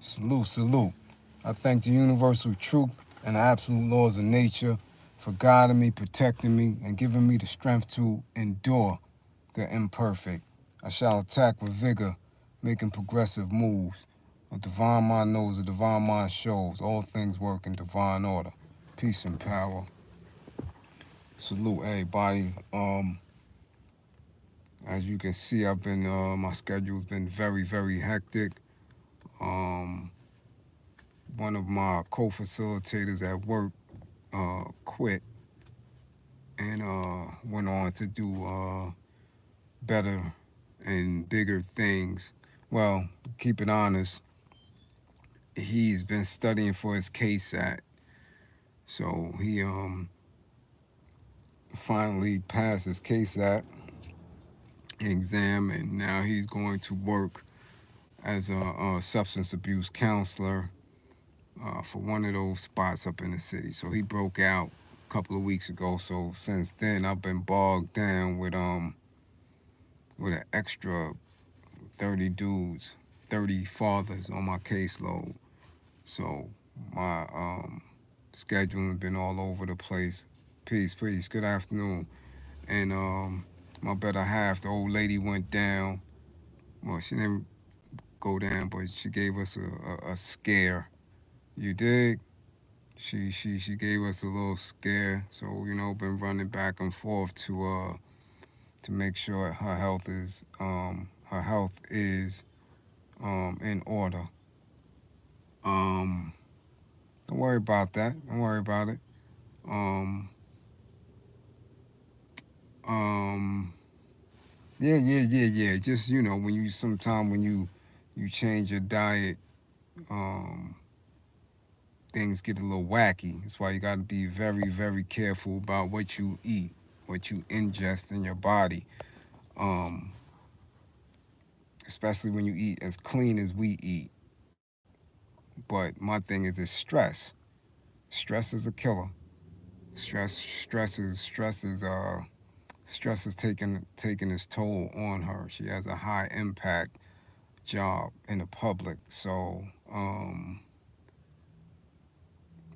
Salute, salute. I thank the universal truth and the absolute laws of nature for guiding me, protecting me, and giving me the strength to endure the imperfect. I shall attack with vigor, making progressive moves. A divine mind knows, a divine mind shows. All things work in divine order. Peace and power. Salute everybody. As you can see, I've been my schedule's been very, very hectic. Um, One of my co-facilitators at work quit and went on to do better and bigger things. Well, keep it honest, he's been studying for his KSAT, so he finally passed his KSAT exam, and now he's going to work as a substance abuse counselor for one of those spots up in the city. So he broke out a couple of weeks ago. So since then, I've been bogged down with an extra 30 dudes, 30 fathers on my caseload. So my scheduling has been all over the place. Peace, peace. Good afternoon. And my better half, the old lady, went down. Well, she didn't go down, but she gave us a scare. You dig? She gave us a little scare, so been running back and forth to make sure her health is in order. Um, don't worry about that. Don't worry about it. Um, um, yeah. Just when you change your diet, um, things get a little wacky. That's why you got to be very, very careful about what you eat, what you ingest in your body. Um, Especially when you eat as clean as we eat. But my thing is stress. Stress is a killer. Stress is taking its toll on her. She has a high impact job in the public. So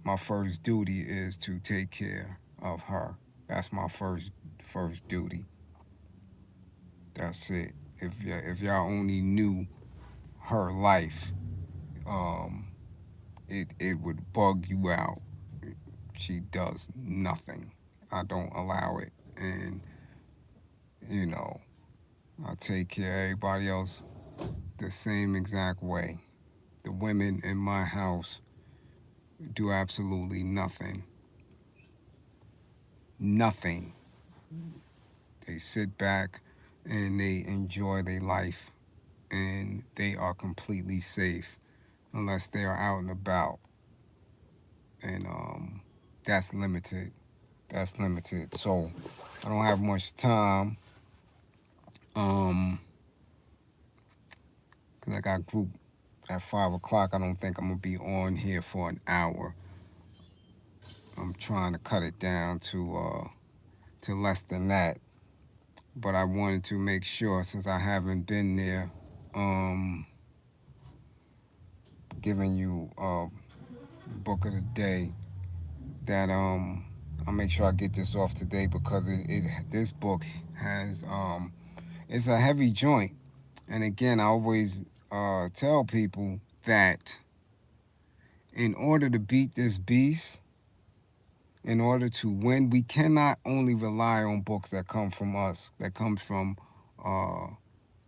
my first duty is to take care of her. That's my first duty. That's it. If y'all only knew her life, um, it would bug you out. She does nothing. I don't allow it, and you know I take care of everybody else the same exact way. The women in my house do absolutely nothing. Nothing. They sit back and they enjoy their life, and they are completely safe unless they are out and about, and that's limited. That's limited. So I don't have much time. Um, Cause I got group at 5 o'clock. I don't think I'm gonna be on here for an hour. I'm trying to cut it down to less than that. But I wanted to make sure, since I haven't been there, um, giving you book of the day, that I'll make sure I get this off today because this book has it's a heavy joint. And again, I always tell people that in order to beat this beast, in order to win, we cannot only rely on books that come from us, that comes from uh,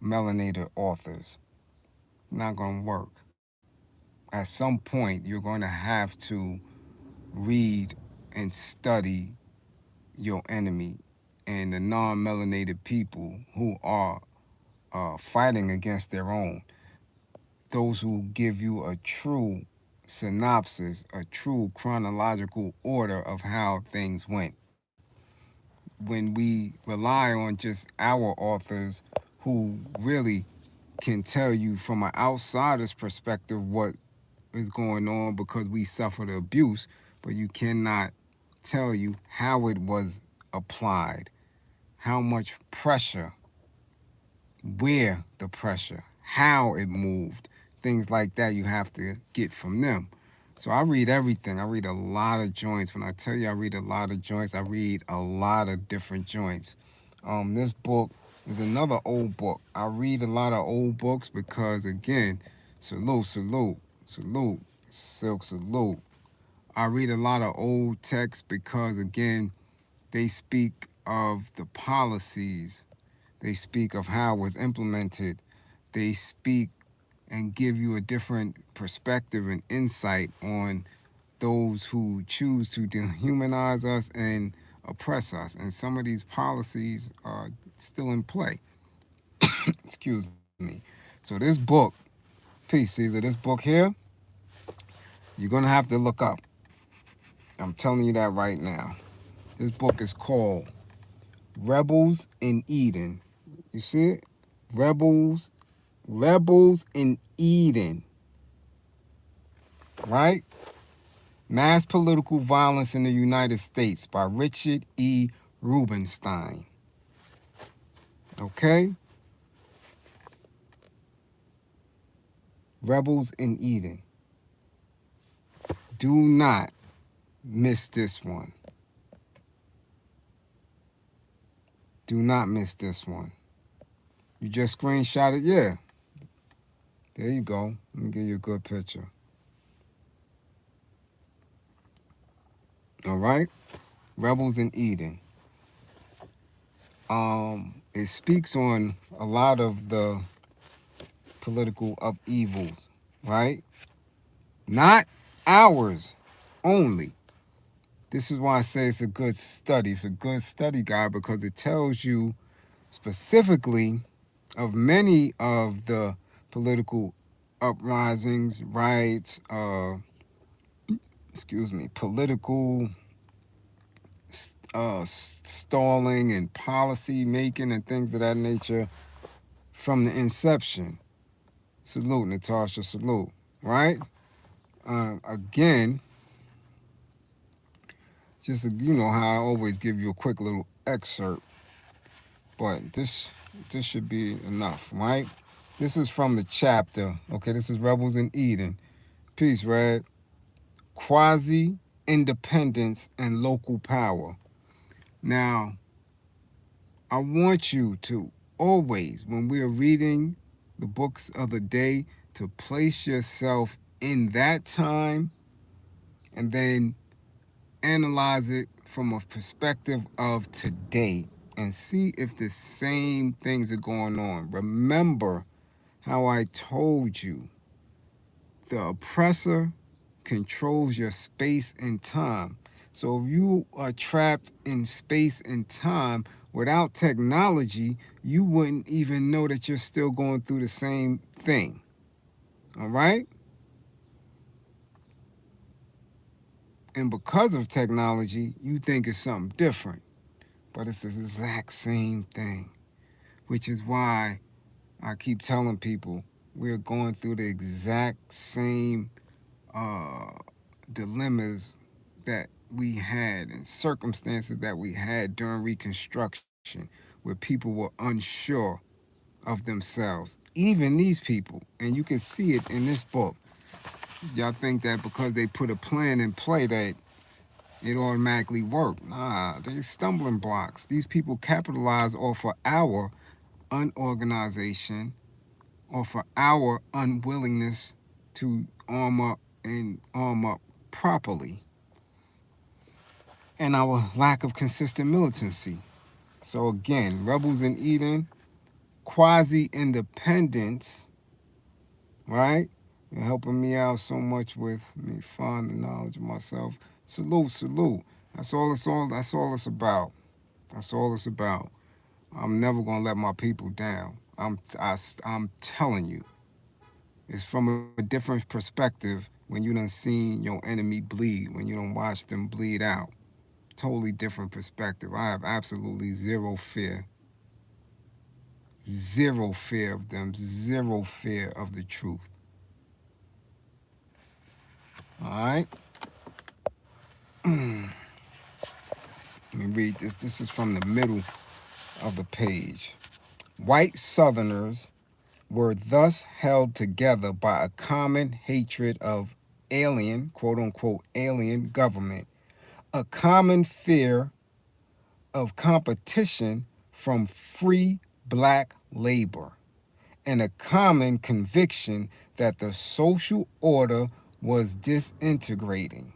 melanated authors. Not going to work. At some point, you're going to have to read and study your enemy and the non-melanated people who are fighting against their own. Those who give you a true synopsis, a true chronological order of how things went. When we rely on just our authors who really can tell you from an outsider's perspective what is going on because we suffered abuse, but you cannot tell you how it was applied, how much pressure, where the pressure, how it moved things like that you have to get from them. So I read everything. I read a lot of joints. When I tell you I read a lot of joints, I read a lot of different joints. This book is another old book. I read a lot of old books because, again, salute, salute, salute, silk salute. I read a lot of old texts because, again, they speak of the policies, they speak of how it was implemented, they speak and give you a different perspective and insight on those who choose to dehumanize us and oppress us. And some of these policies are still in play. Excuse me. So this book, peace, Caesar, this book here, you're gonna have to look up. I'm telling you that right now. This book is called Rebels in Eden. You see it? Rebels in Eden. Right? Mass Political Violence in the United States by Richard E. Rubenstein. Okay? Rebels in Eden. Do not miss this one. Do not miss this one. You just screenshot it? Yeah. There you go. Let me give you a good picture. All right? Rebels in Eden. It speaks on a lot of the political upheavals, right? Not ours only. This is why I say it's a good study. It's a good study guide because it tells you specifically of many of the political uprisings, riots, political stalling and policy making and things of that nature from the inception. Salute, Natasha, salute, right? Again, just you know how I always give you a quick little excerpt, but this should be enough, right? This is from the chapter. Okay, this is Rebels in Eden. Peace, Red. Quasi independence and local power. Now, I want you to always, when we are reading the books of the day, to place yourself in that time and then analyze it from a perspective of today and see if the same things are going on. Remember how I told you the oppressor controls your space and time. So if you are trapped in space and time without technology, you wouldn't even know that you're still going through the same thing. All right? And because of technology, you think it's something different. But it's the exact same thing, which is why I keep telling people we're going through the exact same uh, dilemmas that we had and circumstances that we had during Reconstruction, where people were unsure of themselves. Even these people, and you can see it in this book. Y'all think that because they put a plan in play that it automatically worked. Nah, they're stumbling blocks. These people capitalize off of our unorganization, off of our unwillingness to arm up and arm up properly, and our lack of consistent militancy. So again, Rebels in Eden, quasi-independence, right? You're helping me out so much with me finding the knowledge of myself. Salute, salute. That's all it's about. That's all it's about. I'm never gonna let my people down. I'm telling you. It's from a different perspective when you done seen your enemy bleed, when you done watched them bleed out. Totally different perspective. I have absolutely zero fear. Zero fear of them. Zero fear of the truth. All right? Let me read this. This is from the middle of the page. White Southerners were thus held together by a common hatred of alien, quote unquote, alien government, a common fear of competition from free black labor, and a common conviction that the social order was disintegrating.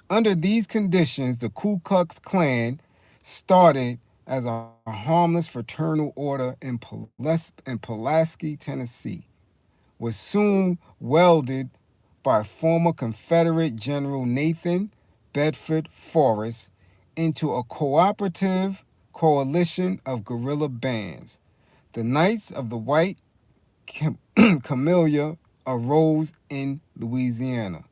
Under these conditions, the Ku Klux Klan started as a harmless fraternal order in Pulaski, Tennessee, was soon welded by former Confederate General Nathan Bedford Forrest into a cooperative coalition of guerrilla bands. The Knights of the White Camellia arose in Louisiana.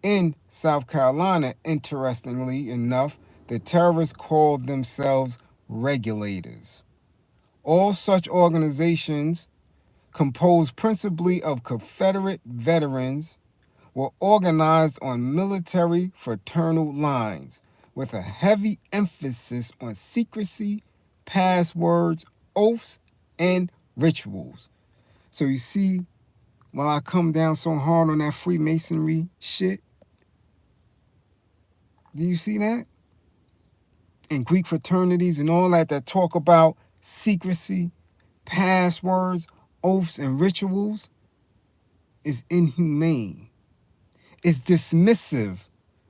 In South Carolina, interestingly enough, the terrorists called themselves regulators. All such organizations, composed principally of Confederate veterans, were organized on military fraternal lines with a heavy emphasis on secrecy, passwords, oaths, and rituals. So you see, while I come down so hard on that Freemasonry shit, do you see that? And Greek fraternities and all that talk about secrecy, passwords, oaths, and rituals is inhumane. It's dismissive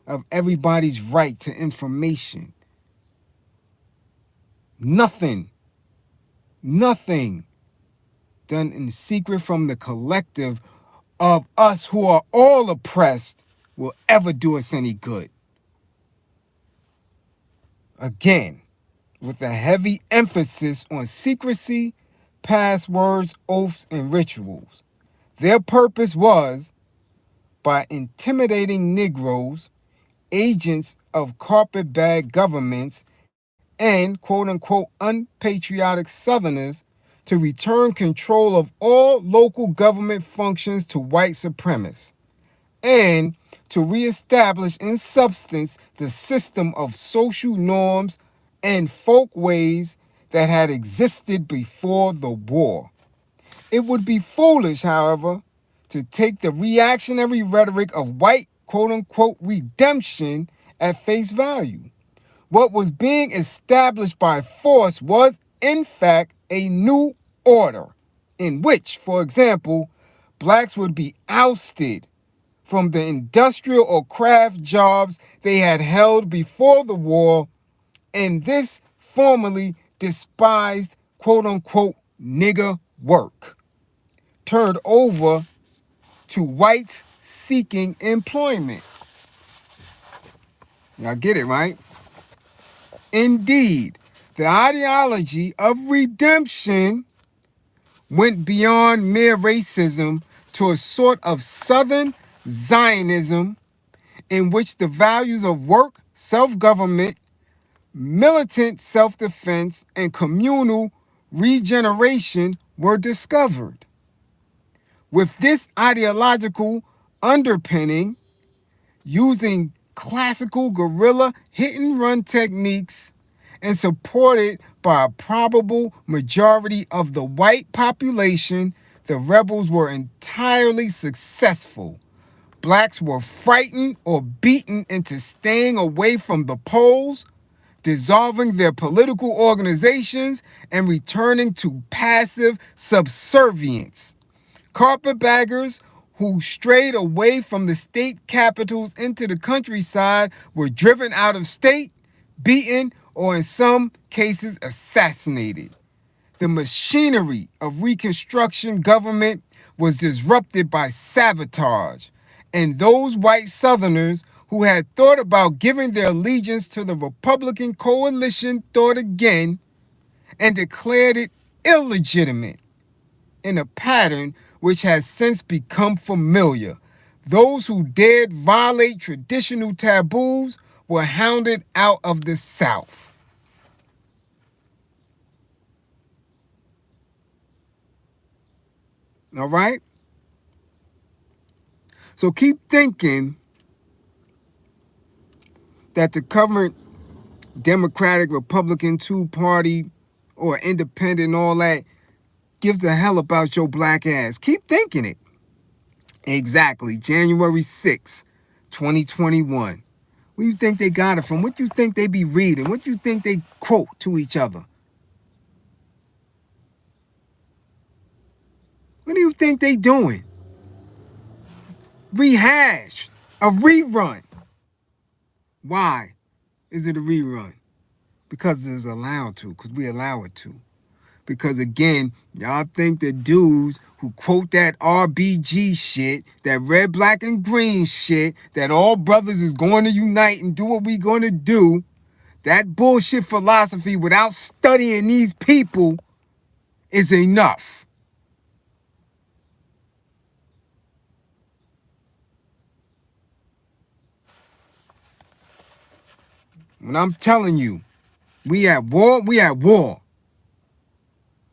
of everybody's right to information. Nothing, nothing done in secret from the collective of us who are all oppressed will ever do us any good. Again, with a heavy emphasis on secrecy, passwords, oaths, and rituals. Their purpose was, by intimidating Negroes, agents of carpetbag governments, and quote unquote unpatriotic Southerners, to return control of all local government functions to white supremacists, and to reestablish in substance the system of social norms and folkways that had existed before the war. It would be foolish, however, to take the reactionary rhetoric of white quote unquote redemption at face value. What was being established by force was, in fact, a new order in which, for example, blacks would be ousted from the industrial or craft jobs they had held before the war, and this formerly despised quote unquote nigger work turned over to whites seeking employment. Y'all get it, right? Indeed, the ideology of redemption went beyond mere racism to a sort of Southern Zionism in which the values of work, self-government, militant self-defense, and communal regeneration were discovered. With this ideological underpinning, using classical guerrilla hit-and-run techniques, and supported by a probable majority of the white population, the rebels were entirely successful. Blacks were frightened or beaten into staying away from the polls, dissolving their political organizations, and returning to passive subservience. Carpetbaggers who strayed away from the state capitals into the countryside were driven out of state, beaten, or in some cases assassinated. The machinery of Reconstruction government was disrupted by sabotage, and those white Southerners who had thought about giving their allegiance to the Republican coalition thought again and declared it illegitimate in a pattern which has since become familiar. Those who dared violate traditional taboos were hounded out of the South. All right? So keep thinking that the current Democratic, Republican, two-party, or independent, all that, gives a hell about your black ass? Keep thinking it. Exactly. January 6th, 2021. Where you think they got it from? What you think they be reading? What you think they quote to each other? What do you think they doing? Rehash. A rerun. Why is it a rerun? Because it's allowed to. Because we allow it to. Because again, y'all think the dudes who quote that RBG shit, that red, black, and green shit, that all brothers is going to unite and do what we going to do, that bullshit philosophy without studying these people is enough. When I'm telling you, we at war, we at war.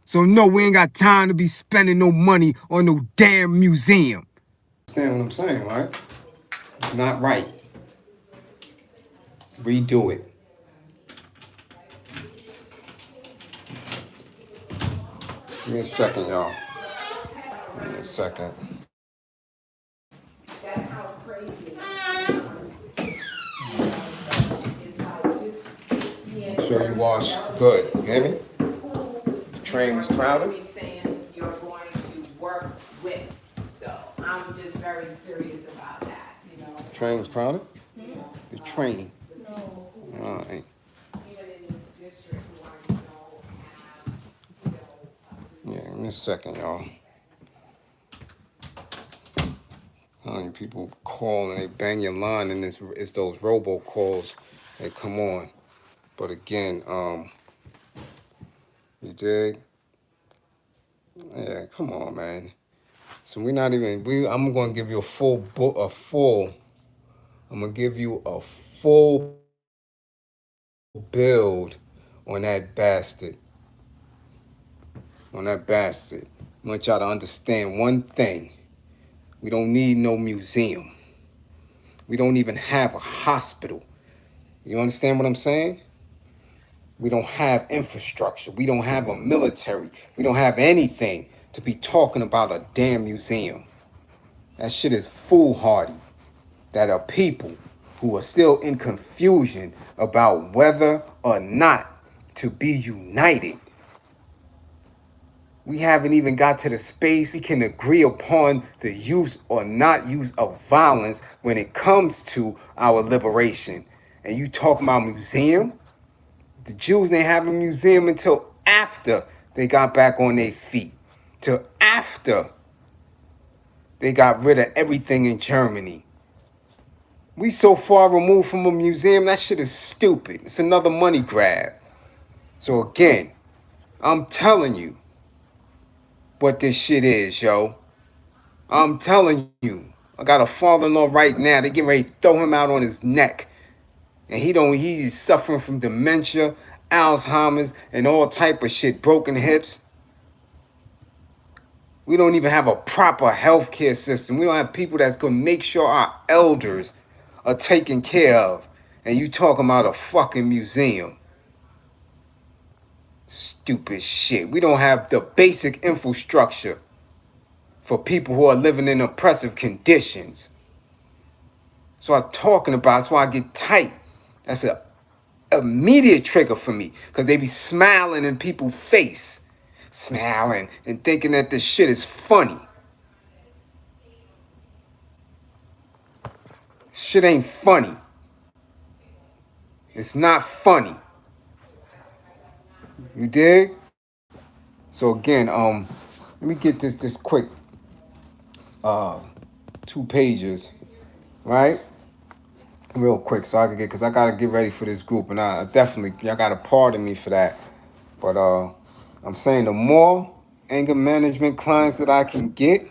So no, we ain't got time to be spending no money on no damn museum. Understand what I'm saying, right? Not right. Redo it. Give me a second, y'all. Give me a second. That's how crazy it is. It's like just being. Make sure you wash good. You hear me? The train was crowded. Saying you're going to work with. So I'm just very serious about that. You know. The train was crowded. The train. No. All right. Even in this district, who have, yeah, give me a second, y'all. How many people call and they bang your line and it's those robocalls that come on. But again, you dig? Yeah, come on, man. So I'm gonna give you I'm gonna give you a full build on that bastard. I want y'all to understand one thing. We don't need no museum. We don't even have a hospital. You understand what I'm saying? We don't have infrastructure. We don't have a military. We don't have anything to be talking about a damn museum. That shit is foolhardy. That are people who are still in confusion about whether or not to be united. We haven't even got to the space we can agree upon the use or not use of violence when it comes to our liberation. And you talking about museum? The Jews didn't have a museum until after they got back on their feet. Till after they got rid of everything in Germany. We so far removed from a museum, that shit is stupid. It's another money grab. So again, I'm telling you what this shit is, yo. I'm telling you. I got a father-in-law right now. They getting ready to throw him out on his neck. And he's suffering from dementia, Alzheimer's, and all type of shit, broken hips. We don't even have a proper healthcare system. We don't have people that's gonna make sure our elders are taken care of. And you talking about a fucking museum. Stupid shit. We don't have the basic infrastructure for people who are living in oppressive conditions. So I'm talking about, that's why I get tight. That's an immediate trigger for me. Because they be smiling in people's face. Smiling and thinking that this shit is funny. Shit ain't funny. It's not funny. You dig? So again, let me get this quick 2 pages, right? Real quick, so I can because I gotta get ready for this group, and I definitely, y'all gotta pardon me for that. But I'm saying the more anger management clients that I can get,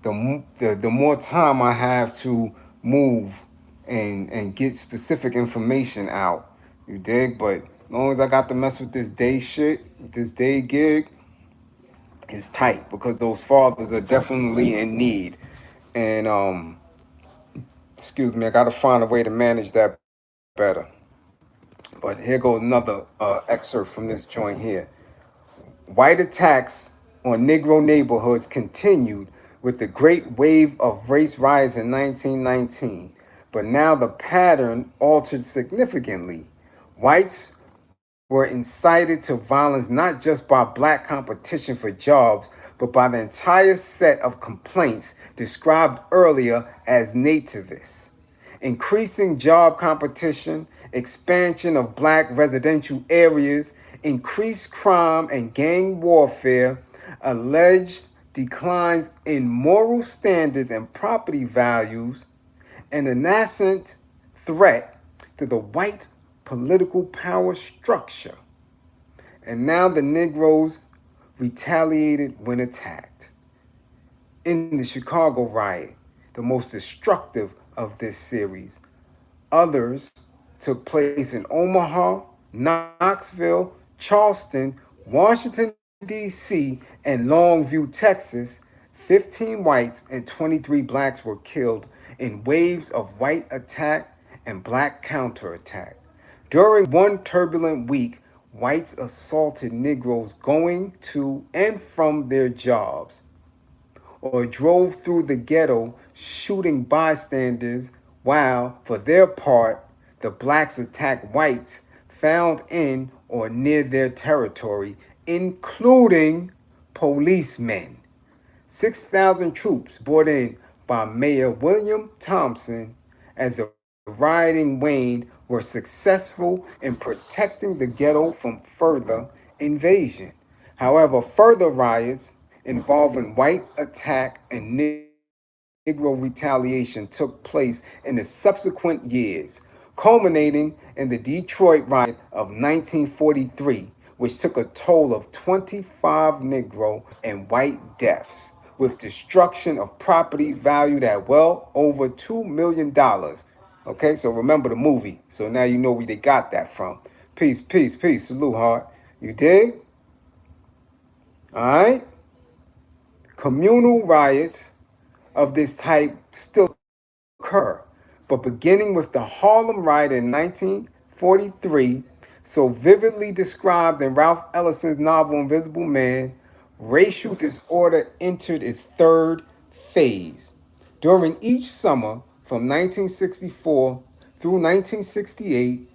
the more time I have to move and get specific information out. You dig? But as long as I got to mess with this day shit, this day gig, it's tight because those fathers are definitely in need. And excuse me, I gotta find a way to manage that better. But here goes another excerpt from this joint here. White attacks on Negro neighborhoods continued with the great wave of race riots in 1919, but now the pattern altered significantly. Whites were incited to violence not just by black competition for jobs, but by the entire set of complaints described earlier as nativists. Increasing job competition, expansion of black residential areas, increased crime and gang warfare, alleged declines in moral standards and property values, and a nascent threat to the white political power structure. And now the Negroes retaliated when attacked. In the Chicago riot, the most destructive of this series, others took place in Omaha, Knoxville, Charleston, Washington, D.C., and Longview, Texas. 15 whites and 23 blacks were killed in waves of white attack and black counterattack. During one turbulent week, whites assaulted Negroes going to and from their jobs, or drove through the ghetto shooting bystanders, while, for their part, the blacks attacked whites found in or near their territory, including policemen. 6,000 troops brought in by Mayor William Thompson as the rioting waned were successful in protecting the ghetto from further invasion. However, further riots involving white attack and Negro retaliation took place in the subsequent years, culminating in the Detroit riot of 1943, which took a toll of 25 Negro and white deaths, with destruction of property valued at well over $2 million. Okay, so remember the movie. So now you know where they got that from. Peace, peace, peace. Salute, heart. You dig? All right? Communal riots of this type still occur, but beginning with the Harlem riot in 1943, so vividly described in Ralph Ellison's novel Invisible Man, racial disorder entered its third phase. During each summer from 1964 through 1968,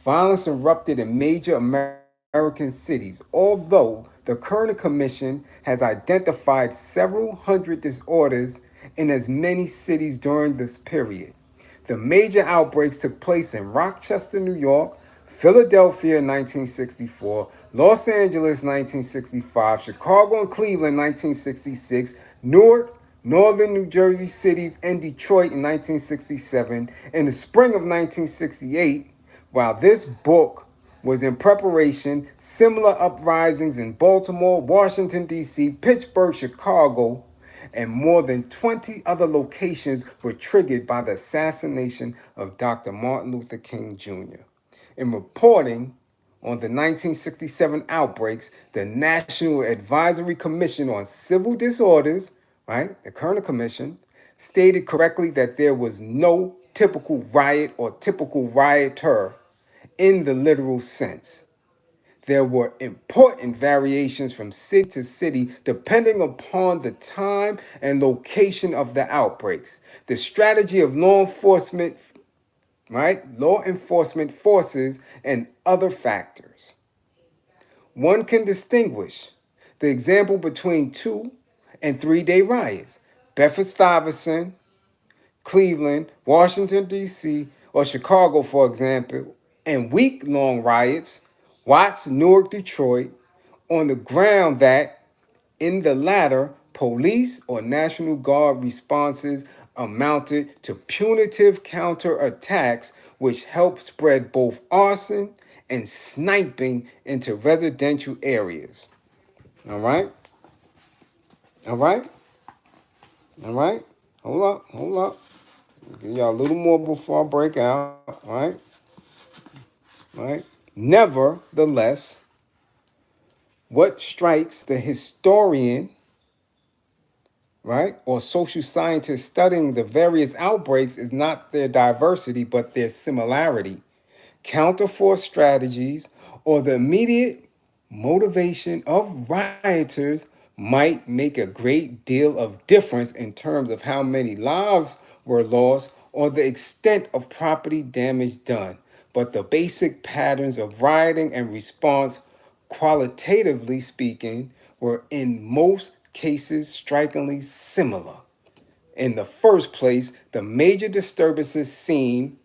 violence erupted in major American cities, although the Kerner Commission has identified several hundred disorders in as many cities during this period. The major outbreaks took place in Rochester, New York, Philadelphia in 1964, Los Angeles 1965, Chicago and Cleveland 1966, Newark, Northern New Jersey cities, and Detroit in 1967. In the spring of 1968, while this book was in preparation, similar uprisings in Baltimore, Washington, D.C., Pittsburgh, Chicago, and more than 20 other locations were triggered by the assassination of Dr. Martin Luther King Jr. In reporting on the 1967 outbreaks, the National Advisory Commission on Civil Disorders, right, the Kerner Commission, stated correctly that there was no typical riot or typical rioter in the literal sense. There were important variations from city to city depending upon the time and location of the outbreaks. The strategy of law enforcement, right? Law enforcement forces and other factors. One can distinguish the example between 2 and 3 day riots. Bedford-Stuyvesant, Cleveland, Washington, D.C., or Chicago, for example, and week-long riots, Watts, Newark, Detroit, on the ground that, in the latter, police or National Guard responses amounted to punitive counterattacks, which helped spread both arson and sniping into residential areas. All right? All right? All right? Hold up, hold up. Give y'all a little more before I break out, right? Right? Nevertheless, what strikes the historian, right, or social scientist studying the various outbreaks is not their diversity, but their similarity. Counterforce strategies, or the immediate motivation of rioters might make a great deal of difference in terms of how many lives were lost or the extent of property damage done. But the basic patterns of rioting and response, qualitatively speaking, were in most cases strikingly similar. In the first place, the major disturbances seem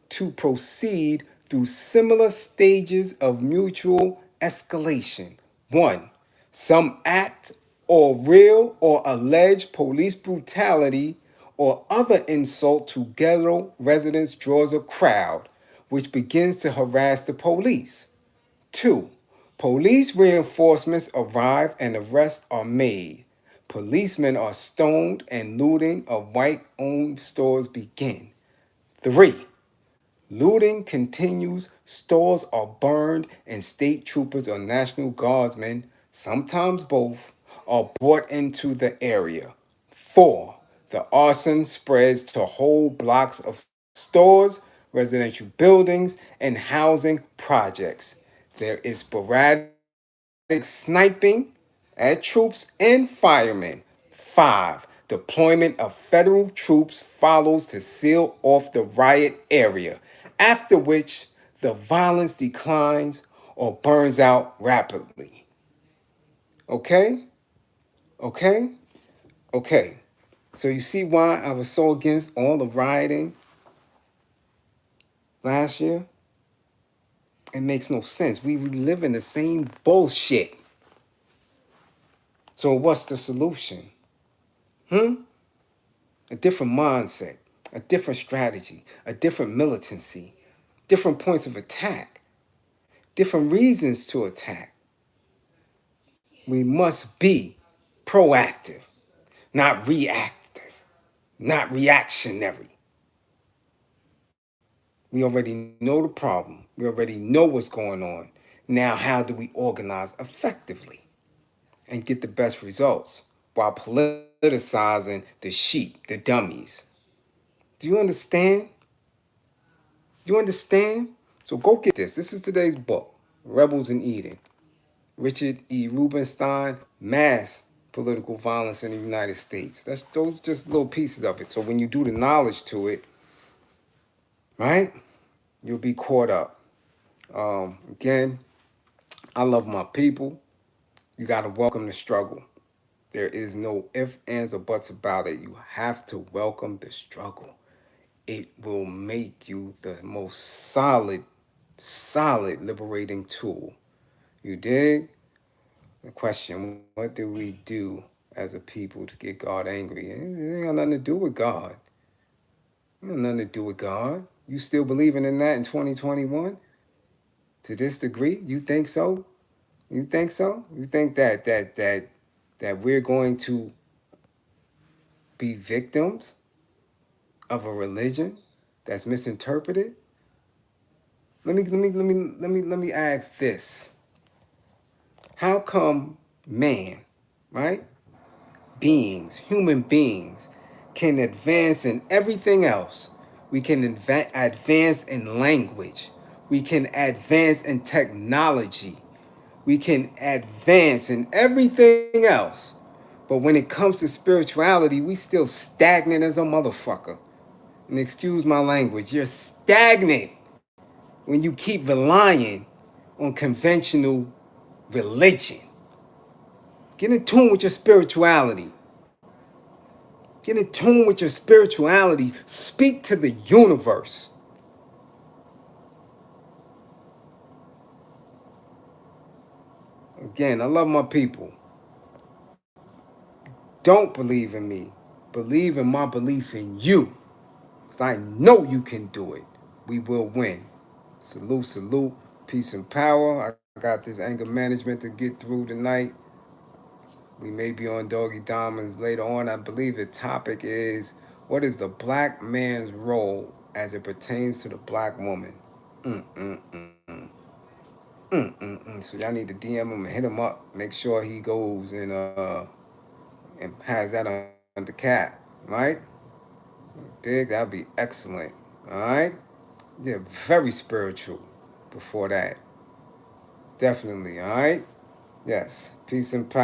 to proceed through similar stages of mutual escalation. One, some act or real or alleged police brutality or other insult to ghetto residents draws a crowd, which begins to harass the police. Two, police reinforcements arrive and arrests are made. Policemen are stoned and looting of white owned stores begin. Three, looting continues, stores are burned, and state troopers or National Guardsmen, sometimes both, are brought into the area. Four, the arson spreads to whole blocks of stores, residential buildings, and housing projects. There is sporadic sniping at troops and firemen. Five, deployment of federal troops follows to seal off the riot area, after which the violence declines or burns out rapidly. Okay? Okay? Okay. So you see why I was so against all the rioting last year? It makes no sense. We live in the same bullshit. So what's the solution? A different mindset, a different strategy, a different militancy, different points of attack, different reasons to attack. We must be proactive, not reactive, not reactionary. We already know the problem. We already know what's going on. Now, how do we organize effectively and get the best results while politicizing the sheep, the dummies? Do you understand? You understand? So go get this. This is today's book, Rebels in Eden. Richard E. Rubenstein, Mass Political Violence in the United States. That's those just little pieces of it. So when you do the knowledge to it, right, you'll be caught up. Again, I love my people. You got to welcome the struggle. There is no ifs, ands, or buts about it. You have to welcome the struggle. It will make you the most solid liberating tool. You dig? The question, what do we do as a people to get God angry? It ain't got nothing to do with God. It ain't got nothing to do with God. You still believing in that in 2021? To this degree? You think so? You think so? You think that we're going to be victims of a religion that's misinterpreted? Let me ask this. How come man, right? Beings, human beings, can advance in everything else? We can advance in language. We can advance in technology. We can advance in everything else. But when it comes to spirituality, we still stagnant as a motherfucker. And excuse my language, you're stagnant when you keep relying on conventional religion. Get in tune with your spirituality. Get in tune with your spirituality. Speak to the universe. Again, I love my people. Don't believe in me. Believe in my belief in you. Because I know you can do it. We will win. Salute, salute. Peace and power. I got this anger management to get through tonight. We may be on Doggy Diamonds later on. I believe the topic is, what is the black man's role as it pertains to the black woman? Mm-mm-mm. So y'all need to DM him and hit him up. Make sure he goes and has that under cap, right? Dig, that'd be excellent. All right? Yeah, very spiritual before that. Definitely. All right. Yes. Peace and power.